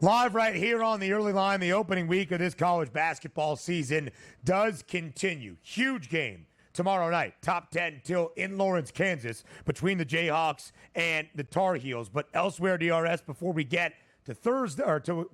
Live right here on the early line, the opening week of this college basketball season does continue. Huge game tomorrow night, top 10 till in Lawrence, Kansas, between the Jayhawks and the Tar Heels. But elsewhere, DRS, before we get to Thursday,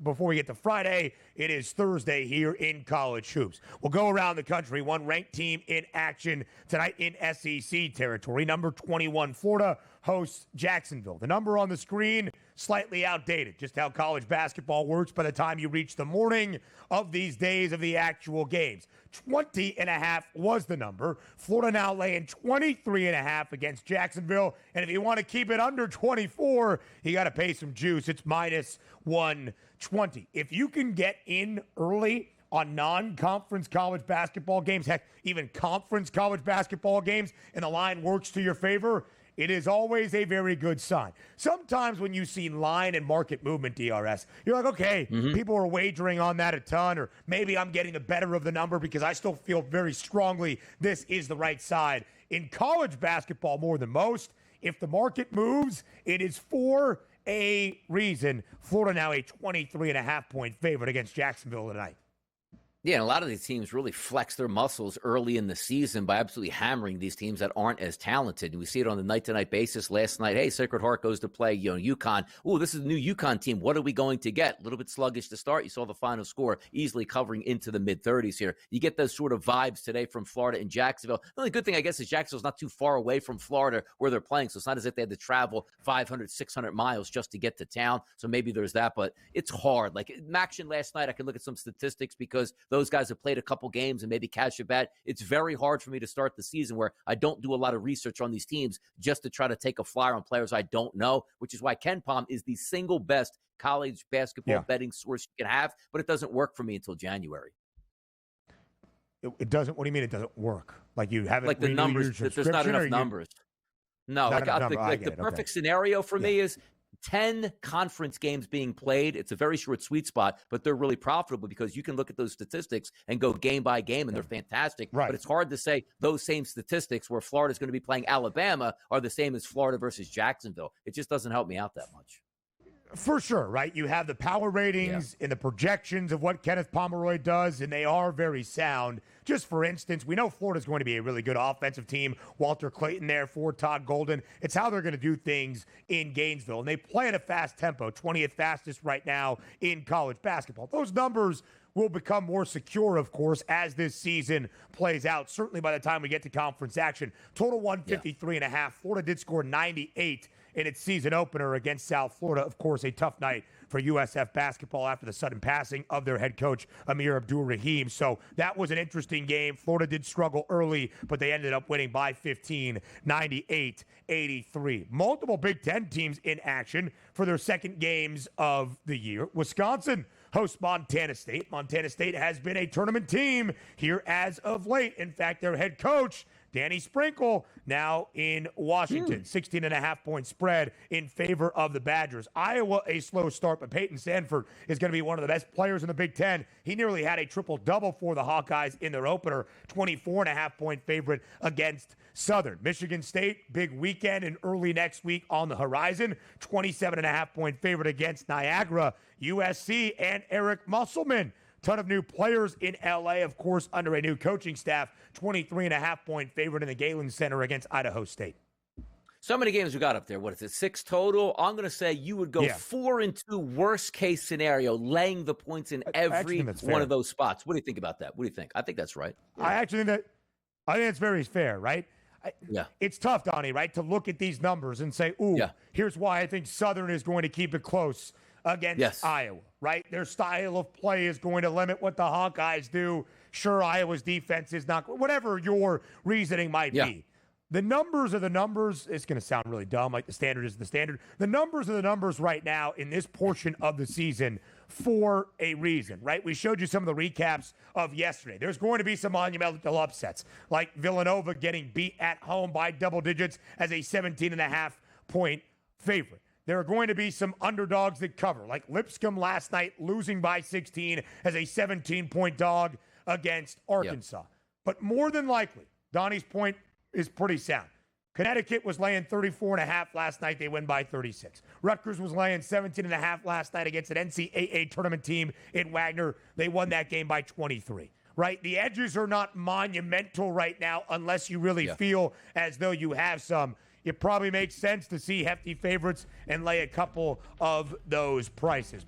before we get to Friday, it is Thursday here in college hoops. We'll go around the country. One ranked team in action tonight in SEC territory. Number 21, Florida hosts Jacksonville. The number on the screen, slightly outdated. Just how college basketball works by the time you reach the morning of these days of the actual games. 20.5 was the number. Florida now laying 23.5 against Jacksonville. And if you want to keep it under 24, you got to pay some juice. It's minus 120. If you can get in early on non-conference college basketball games, heck, even conference college basketball games, and the line works to your favor, it is always a very good sign. Sometimes when you see line and market movement, DRS, you're like, okay, people are wagering on that a ton, or maybe I'm getting the better of the number because I still feel very strongly this is the right side. In college basketball, more than most, if the market moves, it is for a reason. Florida now a 23.5-point favorite against Jacksonville tonight. Yeah, and a lot of these teams really flex their muscles early in the season by absolutely hammering these teams that aren't as talented. And we see it on the night-to-night basis. Last night, hey, Sacred Heart goes to play, UConn. Oh, this is the new UConn team. What are we going to get? A little bit sluggish to start. You saw the final score easily covering into the mid-30s here. You get those sort of vibes today from Florida and Jacksonville. The only good thing, I guess, is Jacksonville's not too far away from Florida where they're playing. So it's not as if they had to travel 500, 600 miles just to get to town. So maybe there's that, but it's hard. Like action last night, I can look at some statistics because those guys have played a couple games and maybe cash a bet. It's very hard for me to start the season where I don't do a lot of research on these teams just to try to take a flyer on players I don't know, which is why KenPom is the single best college basketball betting source you can have, but it doesn't work for me until January. It doesn't? What do you mean it doesn't work? Like you haven't, like the numbers, there's not enough numbers. No, like the perfect scenario for me is 10 conference games being played. It's a very short sweet spot, but they're really profitable because you can look at those statistics and go game by game, and they're fantastic. Right. But it's hard to say those same statistics where Florida's going to be playing Alabama are the same as Florida versus Jacksonville. It just doesn't help me out that much. For sure, right? You have the power ratings and the projections of what Kenneth Pomeroy does, and they are very sound. Just for instance, we know Florida's going to be a really good offensive team. Walter Clayton there for Todd Golden. It's how they're going to do things in Gainesville. And they play at a fast tempo, 20th fastest right now in college basketball. Those numbers will become more secure, of course, as this season plays out, certainly by the time we get to conference action. Total 153.5. Florida did score 98 in its season opener against South Florida. Of course, a tough night for USF basketball after the sudden passing of their head coach, Amir Abdul-Rahim. So that was an interesting game. Florida did struggle early, but they ended up winning by 15, 98-83. Multiple Big Ten teams in action for their second games of the year. Wisconsin hosts Montana State. Montana State has been a tournament team here as of late. In fact, their head coach, Danny Sprinkle, now in Washington. 16.5-point spread in favor of the Badgers. Iowa, a slow start, but Peyton Sandford is going to be one of the best players in the Big Ten. He nearly had a triple-double for the Hawkeyes in their opener. 24.5-point favorite against Southern. Michigan State, big weekend and early next week on the horizon. 27.5-point favorite against Niagara. USC and Eric Musselman. Ton of new players in L.A., of course, under a new coaching staff. 23.5-point favorite in the Galen Center against Idaho State. So many games we got up there. What is it, 6 total? I'm going to say you would go 4-2 worst-case scenario, laying the points in every one of those spots. What do you think about that? What do you think? I think that's right. Yeah. I think it's very fair, right? It's tough, Donnie, right, to look at these numbers and say, here's why I think Southern is going to keep it close against Iowa, right? Their style of play is going to limit what the Hawkeyes do. Sure, Iowa's defense is not, whatever your reasoning might be. The numbers are the numbers. It's going to sound really dumb, like the standard is the standard. The numbers are the numbers right now in this portion of the season for a reason, right? We showed you some of the recaps of yesterday. There's going to be some monumental upsets, like Villanova getting beat at home by double digits as a 17.5-point favorite. There are going to be some underdogs that cover, like Lipscomb last night losing by 16 as a 17-point dog against Arkansas. But more than likely, Donnie's point is pretty sound. Connecticut was laying 34.5 last night. They win by 36. Rutgers was laying 17.5 last night against an NCAA tournament team in Wagner. They won that game by 23. Right? The edges are not monumental right now unless you really feel as though you have some. It probably makes sense to see hefty favorites and lay a couple of those prices.